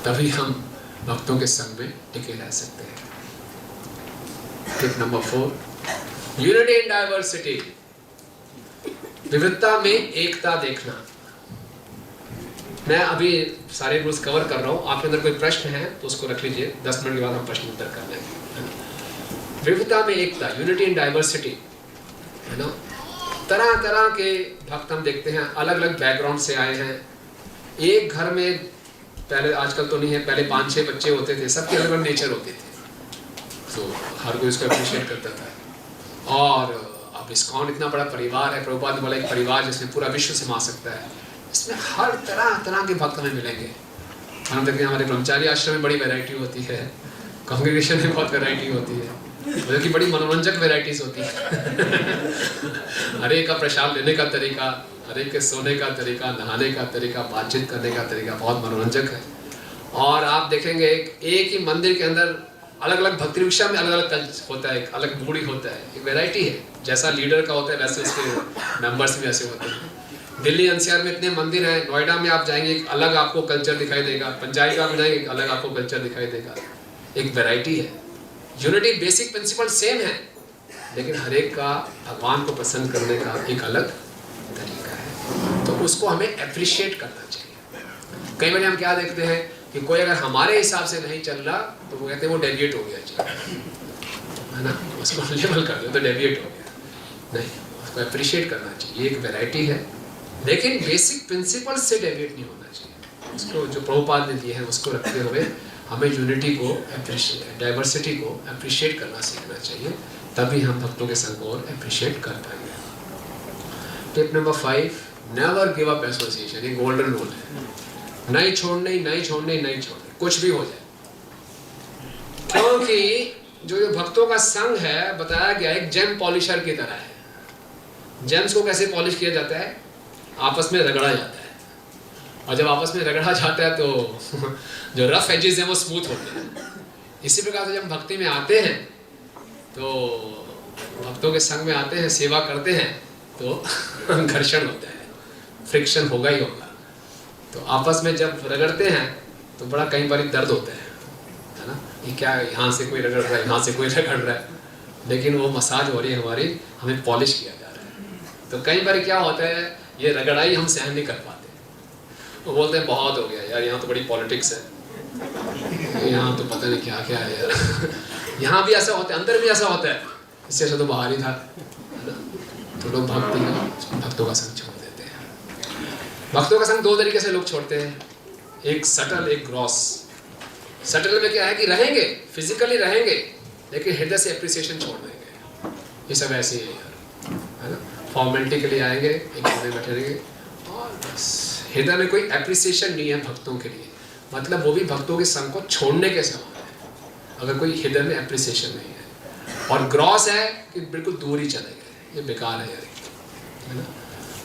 तभी हम भक्तों के संग में टिके रह सकते हैं। Tip number 4, unity in diversity, विविधता में एकता देखना। मैं अभी सारे रूल्स कवर कर रहा हूँ, आपके अंदर कोई प्रश्न है तो उसको रख लीजिए, 10 मिनट के बाद हम प्रश्न उत्तर कर लेंगे। विविधता में एकता, यूनिटी इन डाइवर्सिटी, है ना। तरह तरह के भक्त हम देखते हैं, अलग अलग बैकग्राउंड से आए हैं। एक घर में पहले, आजकल तो नहीं है, पहले 5-6 बच्चे होते थे, सबके अलग अलग नेचर होते थे, तो हर कोई उसको अप्रिशिएट करता था। और अब इस्कॉन इतना बड़ा परिवार है, प्रभुपाद वाला एक परिवार जिसमें पूरा विश्व समा सकता है, इसमें हर तरह तरह के भक्त हमें मिलेंगे। हम देखते हैं हमारे ब्रह्मचारी आश्रम में बड़ी वैरायटी होती है, कांग्रेगेशन में बहुत वैरायटी होती है, मतलब कि बड़ी मनोरंजक वैरायटीज होती है। हर एक का प्रसाद लेने का तरीका, हर एक के सोने का तरीका, नहाने का तरीका, बातचीत करने का तरीका बहुत मनोरंजक है। और आप देखेंगे एक ही मंदिर के अंदर अलग अलग भक्ति विषय में अलग अलग कल्च होता है, एक अलग मूड होता है, एक वैरायटी है। जैसा लीडर का होता है वैसे उसके मेंबर्स भी ऐसे होते हैं। दिल्ली एनसीआर में इतने मंदिर हैं, नोएडा में आप जाएंगे एक अलग आपको कल्चर दिखाई देगा, पंचायत में जाएंगे एक अलग आपको कल्चर दिखाई देगा, एक वैरायटी है। यूनिटी बेसिक प्रिंसिपल सेम है, लेकिन हर एक का भगवान को पसंद करने का एक अलग तरीका है, तो उसको हमें अप्रिशिएट करना चाहिए। कई बार हम क्या देखते हैं कि कोई अगर हमारे हिसाब से नहीं चल रहा तो वो कहते हैं वो डेविएट हो गया जी, है ना, उसको लेबल कर दो तो डेविएट हो गया। नहीं, उसको अप्रिशिएट करना चाहिए, एक वैरायटी है, लेकिन बेसिक प्रिंसिपल से डेविएट नहीं होना चाहिए। उसको जो प्रभुपाद ने दिए हैं उसको रखते हुए हमें यूनिटी को अप्रिशिएट, डाइवर्सिटी को अप्रिशिएट करना सीखना चाहिए, तभी हम भक्तों के संग को और अप्रिशिएट कर पाएंगे। Tip number 5, never give up association, ये गोल्डन रूल है। नहीं छोड़ने, नहीं छोड़ने, नहीं छोड़ने, कुछ भी हो जाए, क्योंकि जो भक्तों का संघ है बताया गया एक जेम पॉलिशर की तरह है। जेम्स को कैसे पॉलिश किया जाता है? आपस में रगड़ा जाता है, और जब आपस में रगड़ा जाता है तो जो रफ एजेस हैं वो स्मूथ होते हैं। इसी प्रकार से जब भक्ति में आते हैं तो भक्तों के संग में आते हैं, सेवा करते हैं, तो घर्षण होता है, फ्रिक्शन होगा ही होगा। तो आपस में जब रगड़ते हैं तो बड़ा कई बार दर्द होता है ना, ये क्या यहाँ से कोई रगड़ रहा है, यहाँ से कोई रगड़ रहा है, लेकिन वो मसाज हो रही है हमारी, हमें पॉलिश किया जा रहा है। तो कई बार क्या होता है, ये रगड़ाई हम सहन नहीं कर पाते, वो बोलते हैं बहुत हो गया यार, यहाँ तो बड़ी पॉलिटिक्स है, यहाँ तो पता नहीं क्या क्या है यार। यहाँ भी ऐसा होता है, अंदर भी ऐसा होता है, इससे अच्छा तो बाहर ही था, है ना। तो लोग भक्तों का संग छोड़ देते हैं। भक्तों का संग 2 तरीके से लोग छोड़ते हैं, एक सटल, एक ग्रॉस। सटल में क्या है कि रहेंगे, फिजिकली रहेंगे, लेकिन हृदय से एप्रिसिएशन छोड़ देंगे। ये सब ऐसे ही है यार, है ना, फॉर्मेलिटी के लिए आएंगे, एक कोने बैठे रहेंगे और बस, हृदय में कोई एप्रिसिएशन नहीं है भक्तों के लिए। मतलब वो भी भक्तों के संग को छोड़ने के समान है, अगर कोई हृदय में एप्रिसिएशन नहीं है। और ग्रॉस है कि बिल्कुल दूर ही चले गए, ये बेकार है यार, है ना,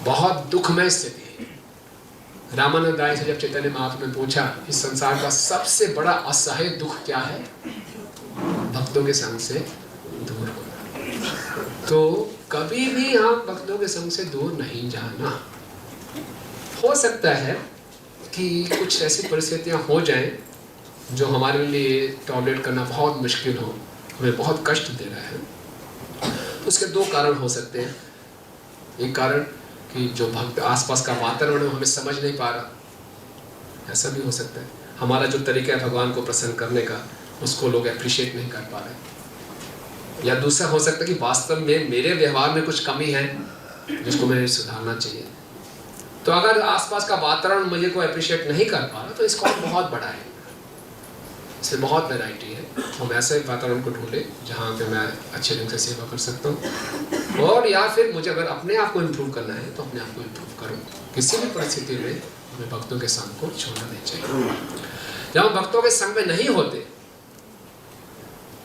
बहुत दुखमय स्थिति है। रामानंद राय से जब चैतन्य महाप्रभु ने पूछा इस संसार का सबसे बड़ा असह्य दुख क्या है, भक्तों के संग से दूर होना। तो कभी भी हम भक्तों के संग से दूर नहीं जाना। हो सकता है कि कुछ ऐसी परिस्थितियां हो जाएं जो हमारे लिए टॉलरेट करना बहुत मुश्किल हो, हमें बहुत कष्ट दे रहा है। उसके 2 कारण हो सकते हैं। एक कारण कि जो भक्त आसपास का वातावरण हमें समझ नहीं पा रहा, ऐसा भी हो सकता है। हमारा जो तरीका है भगवान को प्रसन्न करने का, उसको लोग अप्रिशिएट नहीं कर पा रहे। या दूसरा हो सकता है कि वास्तव में मेरे व्यवहार में कुछ कमी है जिसको मुझे सुधारना चाहिए। तो अगर आसपास का वातावरण मुझे को अप्रिशिएट नहीं कर पा रहा तो इसका बहुत बड़ा है, इसमें बहुत वैरायटी है। हम ऐसे वातावरण को ढूंढे जहाँ पे मैं अच्छे ढंग से सेवा कर सकता हूँ, और या फिर मुझे अगर अपने आप को इम्प्रूव करना है तो अपने आप को इम्प्रूव करूँ। किसी भी परिस्थिति में हमें भक्तों के संग को छोड़ना नहीं चाहिए। जब हम भक्तों के संग में नहीं होते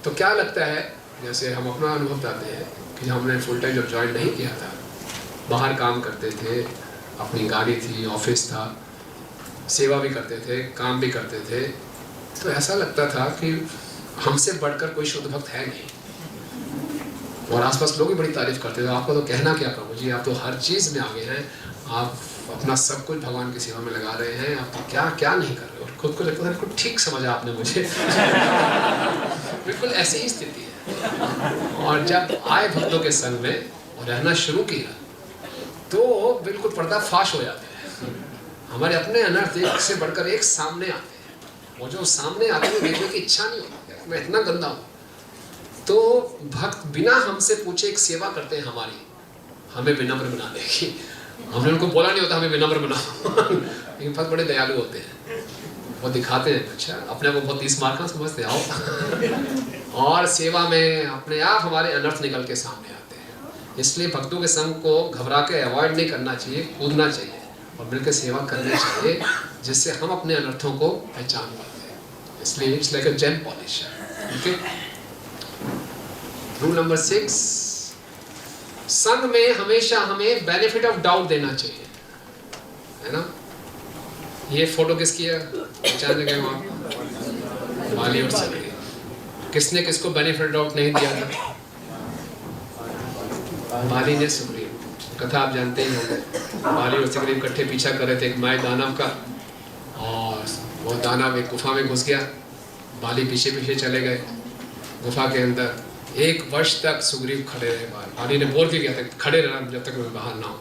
तो क्या लगता है, जैसे हम अपना अनुभव बताते हैं कि हमने फुल टाइम जब ज्वाइन नहीं किया था, बाहर काम करते थे, अपनी गाड़ी थी, ऑफिस था, सेवा भी करते थे, काम भी करते थे, तो ऐसा लगता था कि हमसे बढ़कर कोई शुद्ध भक्त है नहीं। और आसपास लोग भी बड़ी तारीफ करते थे, आपको तो कहना क्या प्रभु जी, आप तो हर चीज़ में आगे हैं, आप अपना सब कुछ भगवान की सेवा में लगा रहे हैं, आप तो क्या क्या नहीं कर रहे हो, खुद को लगता है बिल्कुल ठीक समझा आपने मुझे। बिल्कुल ऐसी ही स्थिति है। और जब आए भक्तों के संग में और रहना शुरू किया तो बिल्कुल पर्दाफाश हो जाते हैं। हमारे अपने अनर्थ एक से बढ़कर एक सामने आते हैं, और जो सामने आते हैं देखने की इच्छा नहीं होती, मैं इतना गंदा हूँ। तो भक्त बिना हमसे पूछे एक सेवा करते हैं हमारी, हमें विनम्र बना देगी। हमने उनको बोला नहीं होता हमें विनम्र बनाओ। लेकिन भक्त बड़े दयालु होते हैं, वो दिखाते हैं अच्छा अपने को बहुत 30 मार्क का समझते आओ। और सेवा में अपने आप हमारे अनर्थ निकल के सामने आते हैं। इसलिए भक्तों के संग को घबरा के अवॉइड नहीं करना चाहिए, कूदना चाहिए और मिलकर सेवा करनी चाहिए, जिससे हम अपने अनर्थों को पहचान पाते हैं। इसलिए it's like a gem polisher. Okay, rule number 6, संग में हमेशा हमें बेनिफिट ऑफ डाउट देना चाहिए, है ना। ये फोटो किसकी है, पहचान गए वहाँ, बाली और सुग्रीव। किसने किसको बेनिफिट डाउट नहीं दिया था? बाली ने सुग्रीव। कथा आप जानते ही होंगे, बाली और सुग्रीव इकट्ठे पीछा कर रहे थे एक माय दानव का, और वो दानव एक गुफा में घुस गया। बाली पीछे पीछे चले गए गुफा के अंदर। 1 वर्ष तक सुग्रीव खड़े रहे बाहर। बाली ने बोल के गया था खड़े रहना जब तक मैं बाहर ना हो।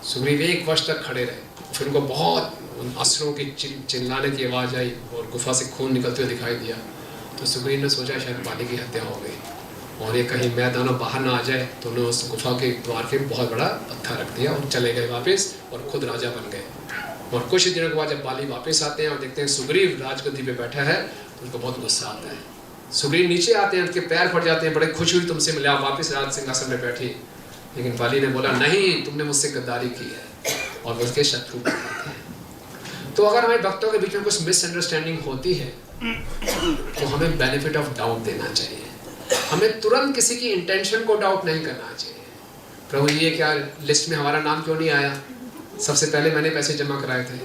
सुग्रीव 1 वर्ष तक खड़े रहे। फिर उनको बहुत असुरों की चिल्लाने की आवाज़ आई और गुफा से खून निकलते हुए दिखाई दिया। तो सुग्रीव ने सोचा शायद बाली की हत्या हो गई, और ये कहीं मैं दानव बाहर ना आ जाए, तो उन्होंने उस गुफा के द्वार पे बहुत बड़ा पत्थर रख दिया और चले गए वापस, और खुद राजा बन गए। और कुछ दिनों के बाद जब बाली वापस आते हैं और देखते हैं सुग्रीव राजगद्दी पे बैठा है, तो उनको बहुत गुस्सा आता है। सुग्रीव नीचे आते हैं, उनके पैर पड़ जाते हैं, बड़े खुश हुई तुमसे मिला, वापस राज सिंहासन में बैठी। लेकिन बाली ने बोला नहीं, तुमने मुझसे गद्दारी की है, और उसके शत्रु बन गए थे। तो अगर हमारे भक्तों के बीच में कुछ मिसअंडरस्टैंडिंग होती है तो हमें बेनिफिट ऑफ डाउट देना चाहिए। हमें तुरंत किसी की इंटेंशन को डाउट नहीं करना चाहिए। प्रभु ये क्या लिस्ट में हमारा नाम क्यों नहीं आया? सबसे पहले मैंने पैसे जमा कराए थे,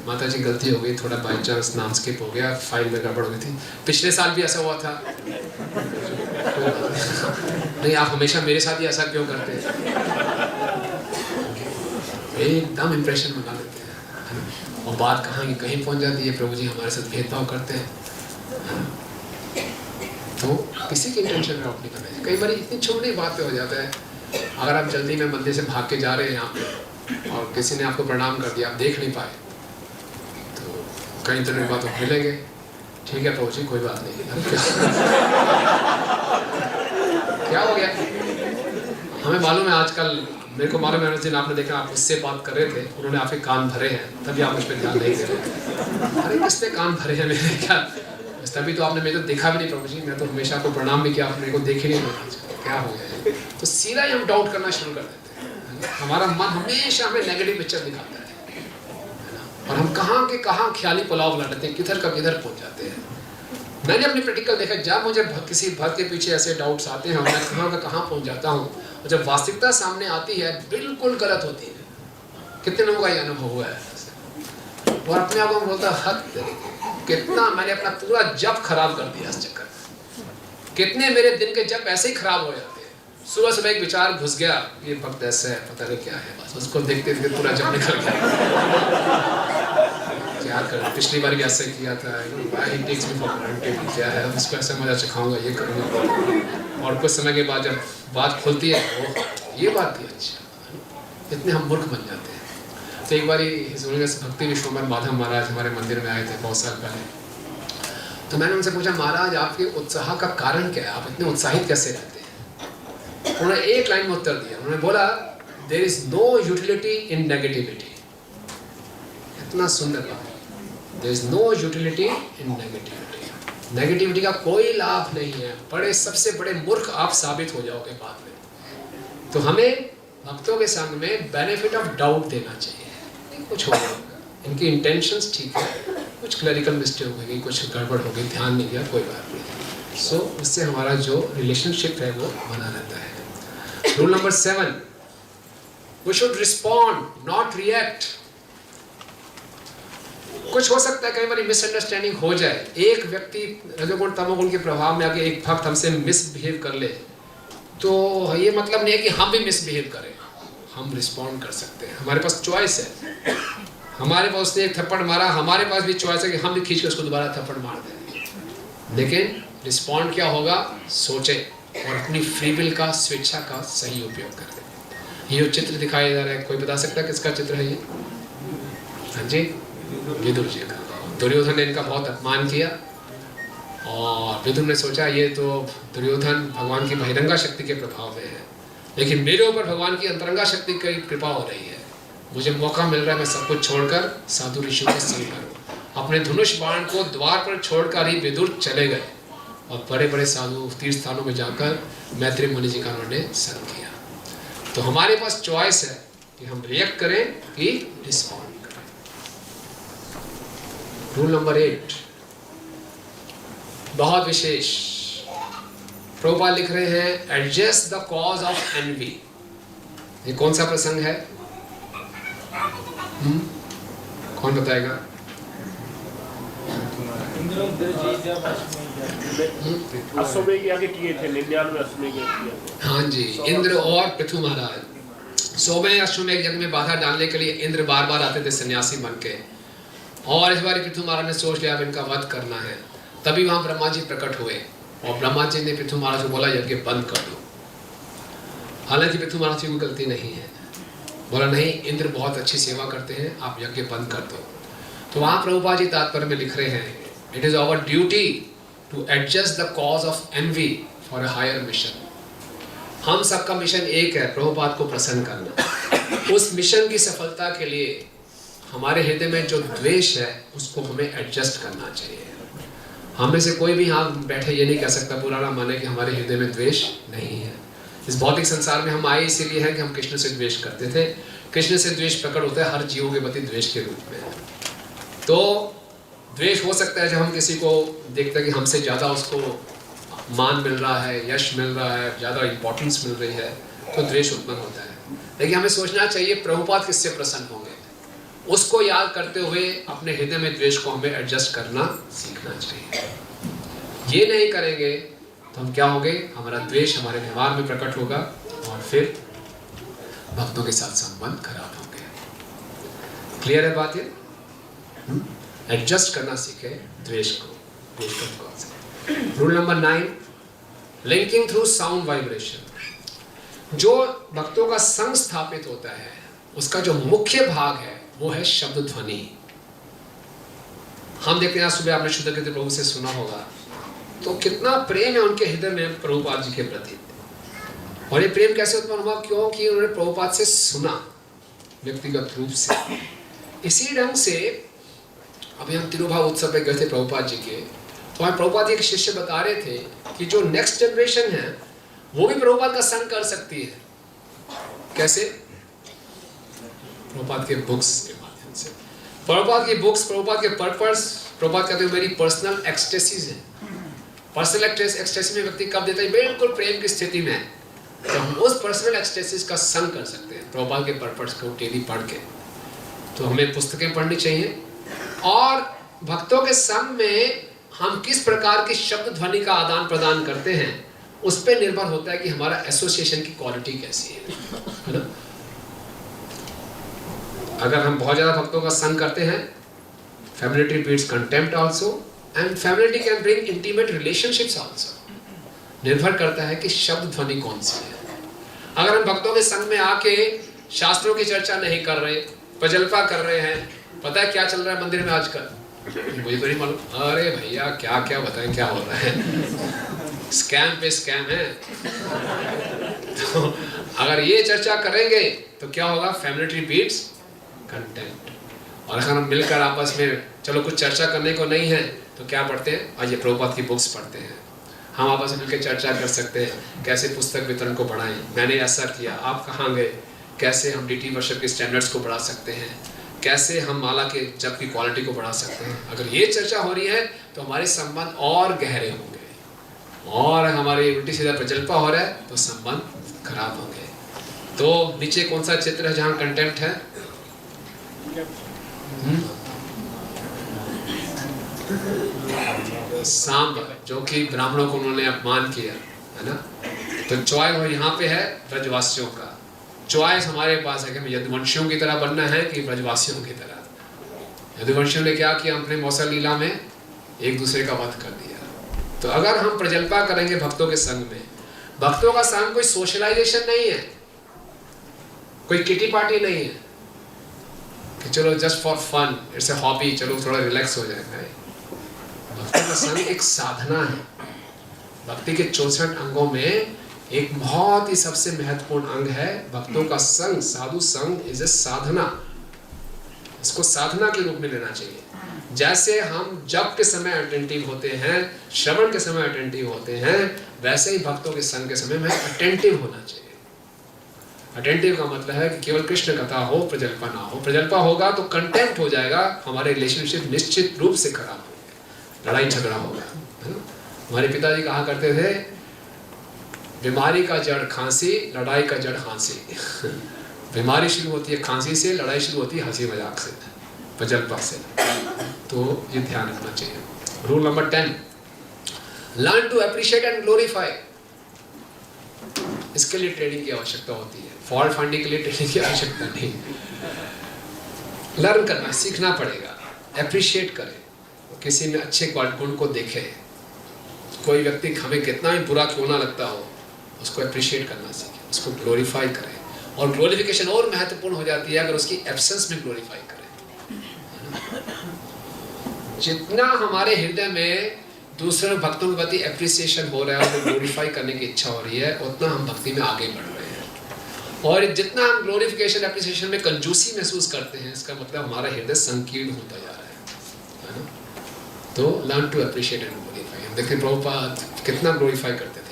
माता जी गलती हो गई, थोड़ा बाई चांस नाम स्किप हो गया, फाइल में गड़बड़ हो गई थी, पिछले साल भी ऐसा हुआ था। नहीं, आप हमेशा मेरे साथ ही ऐसा क्यों करते हैं? एकदम इंप्रेशन बना लेते हैं, और बात कहाँ की कहीं पहुंच जाती है। प्रभु जी हमारे साथ भेदभाव करते हैं। तो किसी की इंटेंशन में डाउट नहीं करना चाहिए। कई बार इतनी छोटी बात पे हो जाता है। अगर आप जल्दी में मंदिर से भाग के जा रहे हैं यहाँ पे, और किसी ने आपको प्रणाम कर दिया, आप देख नहीं पाए, तो कई तरह की बात मिलेंगे। ठीक है प्रभु जी कोई बात नहीं, क्या हो गया? हमें मालूम है आजकल, मेरे को मालूम है उस दिन आपने देखा, आप उससे बात कर रहे थे, उन्होंने आपके कान भरे हैं, तभी आप उस पर ध्यान नहीं दे रहे। अरे किसने कान भरे हैं मेरे? क्या तभी तो आपने मेरे को देखा भी नहीं प्रभु जी, मैं तो हमेशा आपको प्रणाम भी किया, आपने मेरे को देखे नहीं, क्या हो गया? तो सीधा ही हम डाउट करना शुरू कर देते हैं। हमारा मन हमेशा हमें नेगेटिव पिक्चर दिखाता है, और हम कहाँ के कहाँ ख्याली पुलाव लड़ते हैं, किधर का किधर पहुँच जाते हैं। मैंने अपनी प्रैक्टिकल देखा, जब मुझे किसी भक्त के पीछे ऐसे डाउट्स आते हैं, मैं कहाँ का कहाँ पहुँच जाता हूँ, और जब वास्तविकता सामने आती है बिल्कुल गलत होती है। कितने लोगों का ये अनुभव हुआ है? और अपने आप को बोलता हद, कितना मैंने अपना पूरा जप खराब कर दिया इस चक्कर में। कितने मेरे दिन के जप ऐसे ही खराब हो जाते हैं। सुबह सुबह एक विचार घुस गया, ये भक्त ऐसा है, पता नहीं क्या है, बस उसको देखते देखते पूरा जप निकल गया। क्या कर, पिछली बार भी ऐसे किया था, क्या है, उसको ऐसा मजा चखाऊंगा, ये करूँगा। और कुछ समय के बाद जब बात खुलती है, ये बात थी, अच्छा, इतने हम मूर्ख बन जाते हैं। तो एक बार भक्ति विश्वम्भर माधव महाराज हमारे मंदिर में आए थे बहुत साल पहले। तो मैंने उनसे पूछा, महाराज आपके उत्साह का कारण क्या है, आप इतने उत्साहित कैसे रहते हैं? उन्होंने एक लाइन में उत्तर दिया, उन्होंने बोला, there is no utility in negativity. इतना सुंदर बात, there is no utility in negativity. Negativity का कोई लाभ नहीं है, बड़े सबसे बड़े मूर्ख आप साबित हो जाओगे बाद में। तो हमें भक्तों के संग में बेनिफिट ऑफ डाउट देना चाहिए। कुछ हो गया, इनकी इंटेंशंस ठीक है, कुछ क्लरिकल मिस्टेक हो गई, कुछ गड़बड़ हो गई, ध्यान नहीं दिया, कोई बात नहीं। सो उससे हमारा जो रिलेशनशिप है वो बना रहता है। Rule number 7, we should respond not react. कुछ हो सकता है कई बार मिसअंडरस्टैंडिंग हो जाए, एक व्यक्ति रजोगुण तमोगुण के प्रभाव में आके एक भक्त हमसे मिसबिहेव कर ले, तो ये मतलब नहीं है कि हम भी मिसबिहेव करें, हम रिस्पॉन्ड कर सकते हैं, हमारे पास चॉइस है। हमारे पास उसने एक थप्पड़ मारा, हमारे पास भी चॉइस है कि हम भी खींच के उसको दोबारा थप्पड़ मार दें। लेकिन रिस्पॉन्ड क्या होगा? सोचे और अपनी फ्री विल का, स्वेच्छा का सही उपयोग करें। ये जो चित्र दिखाया जा रहा है, कोई बता सकता है किसका चित्र है ये? हाँ जी, विदुर जी का। दुर्योधन ने इनका बहुत अपमान किया और विदुर ने सोचा ये तो दुर्योधन भगवान की बहिरंगा शक्ति के प्रभाव में है, लेकिन मेरे ऊपर भगवान की अंतरंगा शक्ति की कृपा हो रही है। मुझे मौका मिल रहा है, मैं सब कुछ छोड़कर साधु ऋषियों के संग करूं। अपने धनुष बाण को द्वार पर छोड़कर ही विदुर चले गए और बड़े बड़े साधु तीर्थ स्थानों में जाकर मैत्री मुनि जी का उन्होंने संग किया। तो हमारे पास चॉइस है कि हम रिएक्ट करें कि रिस्पॉन्ड करें। रूल नंबर 8 बहुत विशेष। प्रभुपाद लिख रहे हैं adjust the cause of envy. ये कौन सा प्रसंग है? कौन बताएगा? अश्वमेघ यज्ञ किए थे, 99 अश्वमेघ यज्ञ किए। हाँ जी, इंद्र और पृथु महाराज 100वें अश्वमेघ यज्ञ में बाधा डालने के लिए इंद्र बार बार आते थे सन्यासी बन के, और इस बार पृथु महाराज ने सोच लिया अब इनका वध करना है। तभी वहां ब्रह्मा जी प्रकट हुए और ब्रह्मा जी ने पृथु महाराज को बोला यज्ञ बंद कर दो। हालांकि पृथु महाराज की कोई गलती नहीं है, बोला नहीं इंद्र बहुत अच्छी सेवा करते हैं, आप यज्ञ बंद कर दो। तो वहां प्रभुपाद जी तात्पर्य में लिख रहे हैं it is our duty to adjust the cause of envy for a higher mission. हम सबका मिशन एक है, प्रभुपाद को प्रसन्न करना। उस मिशन की सफलता के लिए हमारे हृदय में जो द्वेष है उसको हमें एडजस्ट करना चाहिए। हम में से कोई भी यहाँ बैठे ये नहीं कह सकता पुराना माने कि हमारे हृदय में द्वेष नहीं है। इस भौतिक संसार में हम आए इसीलिए हैं कि हम कृष्ण से द्वेष करते थे। कृष्ण से द्वेष प्रकट होता है हर जीवों के प्रति द्वेष के रूप में। तो द्वेष हो सकता है जब हम किसी को देखते हैं कि हमसे ज़्यादा उसको मान मिल रहा है, यश मिल रहा है, ज़्यादा इंपॉर्टेंस मिल रही है, तो द्वेष उत्पन्न होता है। लेकिन हमें सोचना चाहिए प्रभुपाद किससे प्रसन्न होंगे, उसको याद करते हुए अपने हृदय में द्वेष को हमें एडजस्ट करना सीखना चाहिए। ये नहीं करेंगे तो हम क्या होंगे, हमारा द्वेष हमारे व्यवहार में प्रकट होगा और फिर भक्तों के साथ संबंध खराब होंगे। क्लियर है बात ये? एडजस्ट करना सीखे द्वेष को। Rule number 9 linking through sound vibration. जो भक्तों का संग स्थापित होता है उसका जो मुख्य भाग है वो है शब्द ध्वनि। हम देखते हैं आज सुबह आपने शुद्ध कीर्ति प्रभु से सुना होगा, तो कितना प्रेम है उनके हृदय में प्रभुपाद जी के प्रति। और ये प्रेम कैसे उत्पन्न हुआ? क्योंकि उन्होंने प्रभुपाद से सुना व्यक्तिगत रूप से। इसी ढंग से अभी हम तिरुभाव उत्सव पे गए थे प्रभुपाद जी के, तो हमें प्रभुपाद जी के शिष्य बता रहे थे कि जो नेक्स्ट जनरेशन है वो भी प्रभुपाद का संग कर सकती है। कैसे? प्रभुपाद के बुक्स के माध्यम से। प्रभुपाद की बुक्स, प्रभुपाद के पर्पस, प्रभुपाद कहते हैं मेरी पर्सनल एक्सटेसीज है। पर्सनल एक्सटेसी में व्यक्ति कब देता है? बिल्कुल प्रेम की स्थिति में, तो हम उस पर्सनल एक्सटेसीज का संग कर सकते हैं प्रभुपाद के पर्पस को डेली पढ़ के। तो हमें पुस्तकें पढ़नी चाहिए और भक्तों के संग में हम किस प्रकार की शब्द ध्वनि का आदान प्रदान करते हैं उस पर निर्भर होता है कि हमारा एसोसिएशन की क्वालिटी कैसी है ना? अगर हम बहुत ज्यादा भक्तों का संग करते हैं, familiarity breeds contempt also and familiarity can bring intimate relationships also। निर्भर करता है कि शब्द ध्वनि कौन सी है। अगर हम भक्तों के संग में आके शास्त्रों की चर्चा नहीं कर रहे, प्रजल्पा कर रहे हैं, पता है क्या चल रहा है मंदिर में आजकल? मुझे तो नहीं मालूम। अरे भैया क्या क्या बताएं क्या हो रहा है, स्कैम पे स्कैम है। तो अगर ये चर्चा करेंगे तो क्या होगा? familiarity breeds contempt। और अगर हम मिलकर आपस में चलो कुछ चर्चा करने को नहीं है तो क्या पढ़ते हैं? आज ये प्रभुपाद की बुक्स पढ़ते हैं। हम आपस में मिलकर चर्चा कर सकते हैं कैसे पुस्तक वितरण को बढ़ाएं, मैंने ऐसा किया, आप कहाँ गए, कैसे हम डीटी वर्शिप के स्टैंडर्ड्स को बढ़ा सकते हैं, कैसे हम माला के जप की क्वालिटी को बढ़ा सकते हैं। अगर ये चर्चा हो रही है तो हमारे संबंध और गहरे होंगे, और हमारे उल्टी सीधा प्रजल्पा हो रहा है तो संबंध खराब होंगे। तो नीचे कौन सा चित्र है जहाँ कंटेंट है? सांब, जो कि ब्राह्मणों को उन्होंने अपमान किया है ना। तो चॉइस यहाँ पे है ब्रजवासियों का। चॉइस हमारे पास है कि हमें यदुवंशियों की तरह बनना है कि ब्रजवासियों की तरह। यदुवंशियों ने क्या किया, अपने मौसल लीला में एक दूसरे का वध कर दिया। तो अगर हम प्रजल्पा करेंगे भक्तों के संग में, भक्तों का संग कोई सोशलाइजेशन नहीं है, कोई किटी पार्टी नहीं है कि चलो just for fun, it's a hobby, चलो थोड़ा रिलैक्स हो जाएगा। भक्तों का संग एक साधना है। भक्ति के 64 अंगों में एक बहुत ही सबसे महत्वपूर्ण अंग है भक्तों का संग। साधु संग इज ए साधना। इसको साधना के रूप में लेना चाहिए। जैसे हम जप के समय अटेंटिव होते हैं, श्रवण के समय अटेंटिव होते हैं, वैसे ही भक्तों के संग के समय में अटेंटिव होना चाहिए। अटेंटिव का मतलब है कि केवल कृष्ण कथा हो, प्रजल्पा ना हो। प्रजल्पा होगा तो कंटेम्प्ट हो जाएगा, हमारे रिलेशनशिप निश्चित रूप से खराब होंगे, लड़ाई झगड़ा होगा। हमारे पिताजी कहा करते थे, बीमारी का जड़ खांसी, लड़ाई का जड़ हंसी। बीमारी शुरू होती है खांसी से, लड़ाई शुरू होती है हंसी मजाक से, प्रजल्पा से। तो ये ध्यान रखना चाहिए। Rule number 10, learn to appreciate and glorify. इसके लिए ट्रेनिंग की आवश्यकता होती है, फॉल्ट फाइंडिंग के लिए ट्रेनिंग की आवश्यकता नहीं। लर्न करना, सीखना पड़ेगा। अप्रिशिएट करें, किसी में अच्छे गुण को देखें। कोई व्यक्ति हमें कितना भी बुरा क्यों ना लगता हो, उसको अप्रिशिएट करना सीखें, उसको ग्लोरीफाई करें। और ग्लोरिफिकेशन और महत्वपूर्ण हो जाती है अगर उसकी एब्सेंस में ग्लोरीफाई करें। जितना हमारे हृदय में दूसरे भक्तों के प्रति एप्रिसिएशन हो रहा है, उनको ग्लोरीफाई करने की इच्छा हो रही है, उतना हम भक्ति में आगे बढ़ रहे हैं। और जितना हम ग्लोरिफिकेशन एप्रिसिएशन में कंजूसी महसूस करते हैं, इसका मतलब हमारा हृदय संकीर्ण होता जा रहा है ना। तो learn to appreciate and glorify. देखिए प्रभुपाद कितना ग्लोरीफाई करते थे।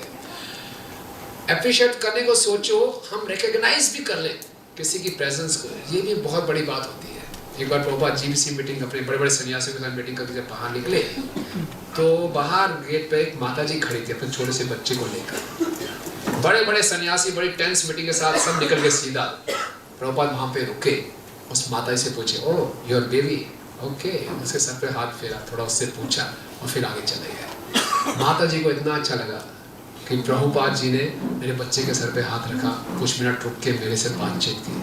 अप्रिशिएट करने को सोचो, हम रिकॉग्नाइज भी कर लें किसी की प्रेजेंस को, ये भी बहुत बड़ी बात होती है। एक बार प्रभुपाद जीबीसी मीटिंग, अपने बड़े बड़े सन्यासियों के साथ मीटिंग करके जब बाहर निकले, तो बाहर गेट पे एक माताजी खड़ी थी अपने छोटे से बच्चे को लेकर। बड़े बड़े सन्यासी बड़ी टेंस मीटिंग के साथ सब निकल के सीधा प्रभुपाद वहाँ पे रुके। उस माताजी से पूछे, ओह योर बेबी, ओके। उसके सर पे हाथ फेरा, थोड़ा उससे पूछा और फिर आगे चले गए। माताजी को इतना अच्छा लगा कि प्रभुपाद जी ने मेरे बच्चे के सर पे हाथ रखा, कुछ मिनट रुक के मेरे से बातचीत की।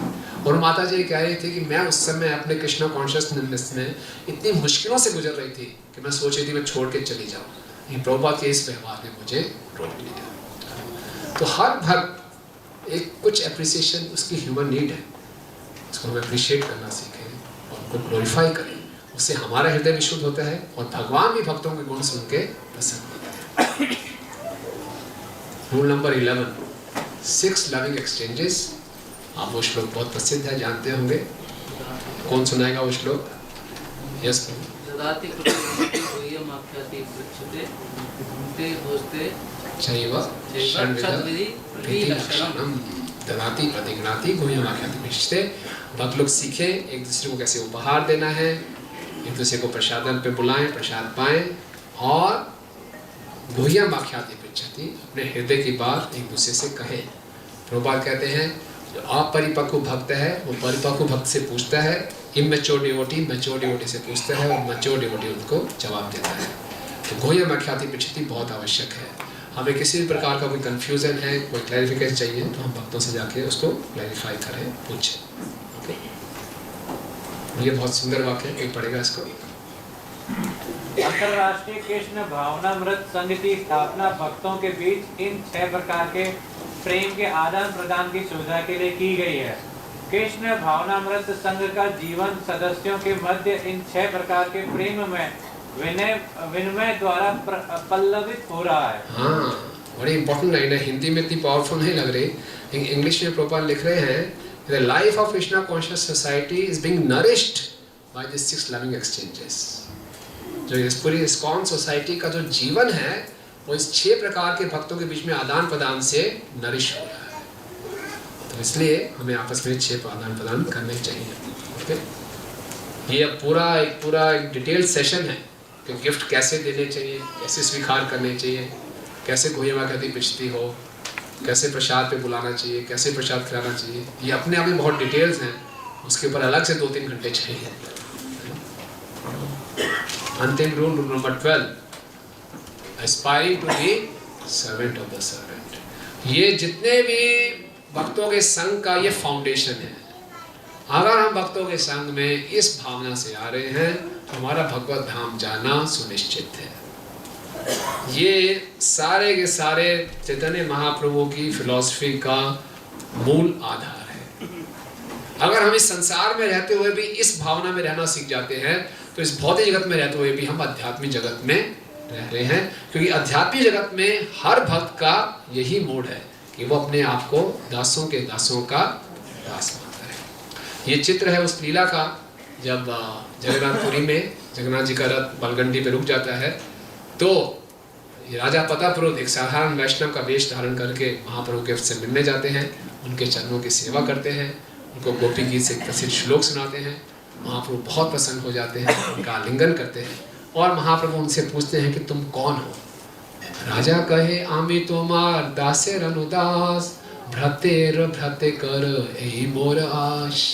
और माता जी कह रही थी कि मैं उस समय अपने कृष्णा कॉन्शियसनेस में इतनी मुश्किलों से गुजर रही थी कि मैं सोच रही थी मैं छोड़ के चली जाऊँ। ये प्रभुपाद के इस व्यवहार ने मुझे रोक लिया। तो हर भक्त एक कुछ एप्रिसिएशन उसकी ह्यूमन नीड है, उसको हम अप्रिशिएट करना सीखें और उनको ग्लोरीफाई करें। उससे हमारा हृदय भी शुद्ध होता है और भगवान भी भक्तों के गुण सुन के प्रसन्न होता है। Rule number 11, 6 loving exchanges. आप वो श्लोक बहुत प्रसिद्ध है, जानते होंगे। कौन सुनाएगा वो श्लोक? यस ददाति प्रति गुह्यम आख्याति पृच्छते भुंक्ते भोजते चैव षड्विधि प्रतिलक्षणम। ददाति प्रतिगृह्णाति गुह्यम आख्याति पृच्छते। भक्त लोग सीखें एक दूसरे को कैसे उपहार देना है, एक दूसरे को प्रसादन पे बुलाएं, प्रसाद पाएं, और गुह्यम आख्याति पृच्छति, अपने हृदय की बात एक दूसरे से कहें। प्रभुपाद कहते हैं जो अपरिपक्व भक्त है वो परिपक्व भक्त से पूछता है, इमैच्योर डिवोटी मैच्योर डिवोटी से पूछता है, और मैच्योर डिवोटी उनको जवाब देता है। तो गुह्यम आख्याति पृच्छति बहुत आवश्यक है। हमें किसी भी प्रकार का कोई कंफ्यूजन है, कोई क्लैरिफिकेशन चाहिए, तो हम भक्तों से जाके उसको क्लैरिफाई करें, पूछें। ओके, ये बहुत सुंदर वाक्य है, कोई पढ़ेगा इसको? अंतरराष्ट्रीय कृष्ण भावनामृत संघ की स्थापना भक्तों के बीच इन 6 प्रकार के प्रेम के आदान प्रदान की सुविधा के लिए की गई है। कृष्ण भावनामृत संघ का जीवन सदस्यों के मध्य इन 6 प्रकार के प्रेम में विनिमय द्वारा पल्लवित हो रहा है। हाँ, बड़ी इंपॉर्टेंट लाइन है। हिंदी में इतनी पावरफुल नहीं लग रही, इंग्लिश में प्रभुपाद लिख रहे हैं, the life of Krishna conscious society is being nourished by this 6 loving exchanges. जो इस पूरी इस्कॉन सोसाइटी का जो जीवन है वो इस 6 प्रकार के भक्तों के बीच में आदान प्रदान से नरिश हो रहा है। तो इसलिए हमें आपस में 6 आदान प्रदान करने चाहिए। ओके, ये पूरा एक डिटेल सेशन है कि गिफ्ट कैसे देने चाहिए, कैसे स्वीकार करने चाहिए, कैसे गुह्यम आख्याति पृच्छति हो, कैसे प्रसाद पे बुलाना चाहिए, कैसे प्रसाद खिलाना चाहिए। ये अपने आप में बहुत डिटेल्स हैं, उसके ऊपर अलग से 2-3 घंटे चाहिए। अंतिम rule number 12, aspiring to be servant of the servant. ये जितने भी भक्तों के संघ का ये फाउंडेशन है। अगर हम भक्तों के संग में इस भावना से आ रहे हैं तो हमारा भगवत धाम जाना सुनिश्चित है। ये सारे के सारे चैतन्य महाप्रभु की फिलॉसफी का मूल आधार है। अगर हम इस संसार में रहते हुए भी इस भावना में रहना सीख जाते हैं तो इस भौतिक जगत में रहते हुए भी हम आध्यात्मिक जगत में रह रहे हैं, क्योंकि आध्यात्मिक जगत में हर भक्त का यही मूड है कि वो अपने आप को दासों के दासों का दास मानता है। ये चित्र है उस लीला का जब जगन्नाथपुरी में जगन्नाथ जी का रथ बलगंडी पे रुक जाता है तो ये राजा प्रतापरुद्र एक साधारण वैष्णव का वेश धारण करके महाप्रभु के से मिलने जाते हैं, उनके चरणों की सेवा करते हैं, उनको गोपी गीत से प्रसिद्ध श्लोक सुनाते हैं। महाप्रभु बहुत प्रसन्न हो जाते हैं, उनका आलिंगन करते हैं और महाप्रभु उनसे पूछते हैं कि तुम कौन हो। राजा कहे आमी तोमार दासेर अनुदास भ्रतेर भ्रते कर यही मोर आश।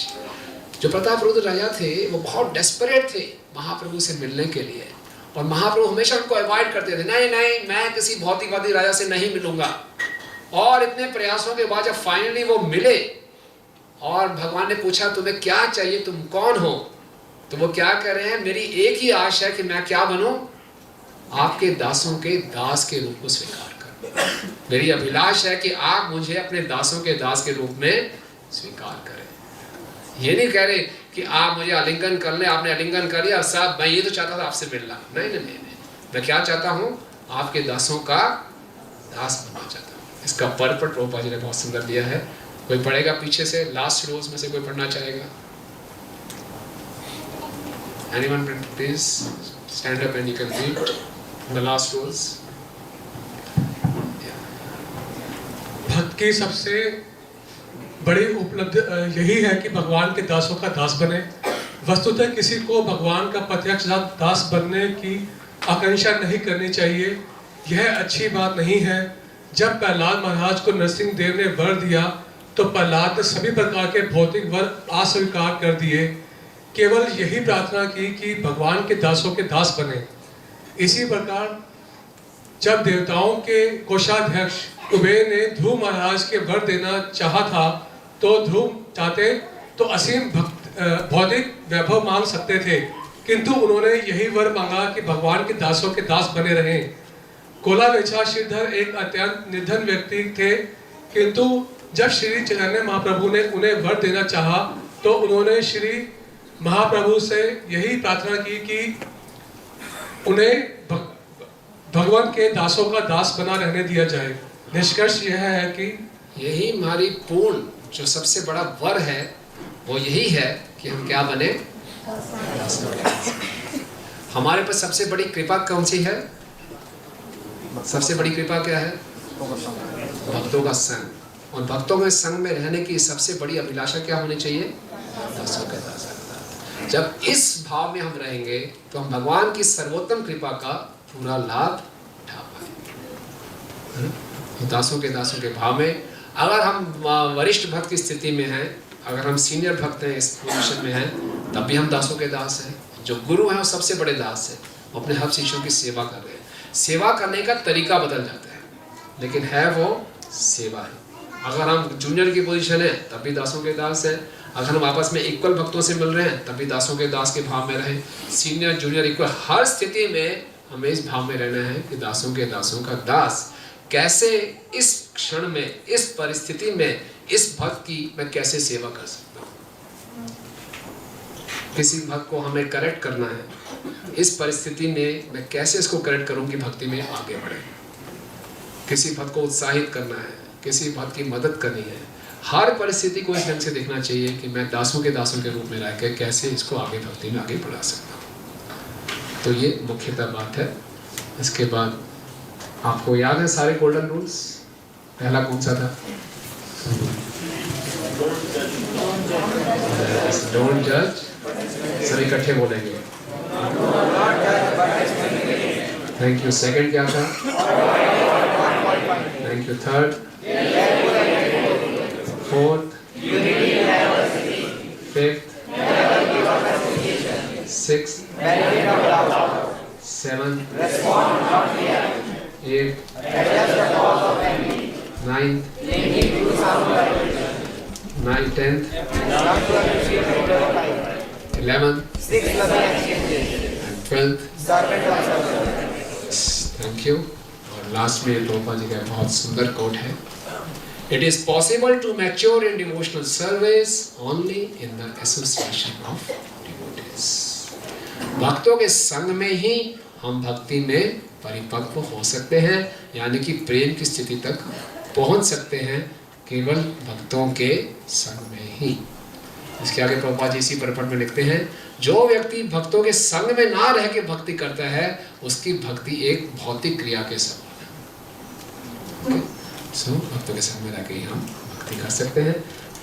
जो प्रतापरुद्र राजा थे वो बहुत डेस्परेट थे महाप्रभु से मिलने के लिए और महाप्रभु हमेशा उनको अवॉइड करते थे, नहीं नहीं मैं किसी भौतिकवादी राजा से नहीं मिलूंगा। और इतने प्रयासों के बाद जब फाइनली वो मिले और भगवान ने पूछा तुम्हें क्या चाहिए, तुम कौन हो, तो वो क्या कह रहे हैं, मेरी एक ही आश है कि मैं क्या बनूं, आपके दासों के दास के रूप को स्वीकार करें। मेरी अभिलाष है कि आप मुझे अपने दासों के दास के रूप में स्वीकार करें। ये नहीं कह रहे कि आप मुझे आलिंगन कर ले, आपने आलिंगन कर लिया साहब मैं ये तो चाहता था आपसे मिलना, नहीं नहीं नहीं, मैं क्या चाहता हूँ आपके दासों का दास बनना चाहता हूँ। इसका पर्पट प्रभुपाद जी ने बहुत सुंदर दिया है। कोई पढ़ेगा पीछे से, लास्ट रोज में से कोई पढ़ना चाहेगा? Anyone please stand up and you can read the last rows. भक्त की सबसे बड़ी उपलब्धि यही है कि भगवान के दासों का दास बने। वस्तुतः किसी को भगवान का प्रत्यक्ष दास बनने की आकांक्षा नहीं करनी चाहिए, यह अच्छी बात नहीं है। जब प्रहलाद महाराज को नरसिंह देव ने वर दिया तो प्रहलाद ने सभी प्रकार के भौतिक वर अस्वीकार कर दिए, केवल यही प्रार्थना की कि भगवान के दासों के दास बने। इसी प्रकार जब देवताओं के कोषाध्यक्ष कुबेर ने ध्रुव महाराज के वर देना चाहा था तो ध्रुव चाहते तो असीम भौतिक वैभव मांग सकते थे, किंतु उन्होंने यही वर मांगा कि भगवान के दासों के दास बने रहें। कोलावेचा श्रीधर एक अत्यंत निर्धन व्यक्ति थे, किंतु जब श्री चैतन्य महाप्रभु ने उन्हें वर देना चाहा तो उन्होंने श्री महाप्रभु से यही प्रार्थना की कि उन्हें भगवान के दासों का दास बना रहने दिया जाए। निष्कर्ष यह है कि यही हमारी पूर्ण जो सबसे बड़ा वर है वो यही है कि हम क्या बने, हमारे पर सबसे बड़ी कृपा कौन सी है? सबसे बड़ी कृपा क्या है? भक्तों का संग। और भक्तों के संग में रहने की सबसे बड़ी अभिलाषा क्या होनी चाहिए? दासों के दास। जब इस भाव में हम रहेंगे तो हम भगवान की सर्वोत्तम कृपा का पूरा लाभ उठा पाएंगे। दासों के भाव में अगर हम वरिष्ठ भक्त की स्थिति में हैं, अगर हम सीनियर भक्त हैं, इस पोजीशन में हैं, तब भी हम दासों के दास हैं। जो गुरु हैं वो सबसे बड़े दास हैं, वो अपने हर शिष्यों की सेवा कर रहे हैं। सेवा करने का तरीका बदल जाता है लेकिन है वो सेवा है। अगर हम जूनियर की पोजीशन है तब भी दासों के दास हैं, अगर हम आपस में इक्वल भक्तों से मिल रहे हैं तब भी दासों के दास के भाव में रहें। सीनियर जूनियर इक्वल, हर स्थिति में हमें इस भाव में रहना है कि दासों के दासों का दास। कैसे इस क्षण में, इस परिस्थिति में, इस भक्त की मैं कैसे सेवा कर सकता हूँ। किसी भक्त को हमें करेक्ट करना है, इस परिस्थिति में मैं कैसे इसको करेक्ट करूँ कि भक्ति में आगे बढ़े। किसी भक्त को उत्साहित करना है, किसी भक्त की मदद करनी है। हर परिस्थिति को इस ढंग से देखना चाहिए कि मैं दासों के रूप में रह कर कैसे इसको आगे भक्ति में आगे बढ़ा सकता हूँ। तो ये मुख्यतः बात है। इसके बाद आपको याद है सारे गोल्डन रूल्स? पहला कौन सा था? डोंट जज। सब इकट्ठे बोलेंगे। Thank you. सेकंड क्या था? Thank you. Third? Fourth? Fifth? Sixth? Seventh? Eighth? Ninth? 9th, 10th, 11th, 12th. Thank you. और लास्ट में प्रभुपाद जी का बहुत सुंदर कोट है, it is possible to mature in devotional service only in the association of devotees. भक्तों के संग में ही हम भक्ति में परिपक्व हो सकते हैं, यानी कि प्रेम की स्थिति तक पहुंच सकते हैं केवल भक्तों के संग में ही। इसके आगे प्रभुपाद जी इसी परपट में लिखते हैं, जो व्यक्ति भक्तों के संग में ना रह के भक्ति करता है उसकी भक्ति एक भौतिक क्रिया के समान है। भक्तों के संग में रह के ही हम भक्ति कर सकते हैं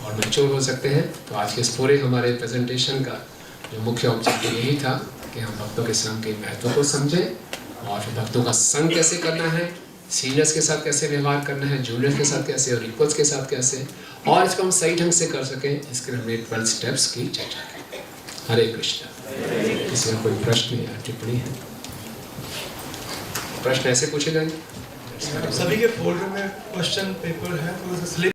और मैच्योर हो सकते हैं। तो आज के इस पूरे हमारे प्रेजेंटेशन का जो मुख्य ऑब्जेक्टिव यही था कि हम भक्तों के संग के महत्व को समझें और फिर भक्तों का संग कैसे करना है, सीनियर्स के साथ कैसे व्यवहार करना है, जूनियर्स के साथ कैसे और इक्वल्स के साथ कैसे, और इसको हम सही ढंग से कर सकें, इसके लिए हमने 12 स्टेप्स की चर्चा की। हरे कृष्ण। किसी का कोई प्रश्न या टिप्पणी है? प्रश्न ऐसे पूछे जाएंगे। सभी के फोल्डर में क्वेश्चन पेपर है, तो स्लिप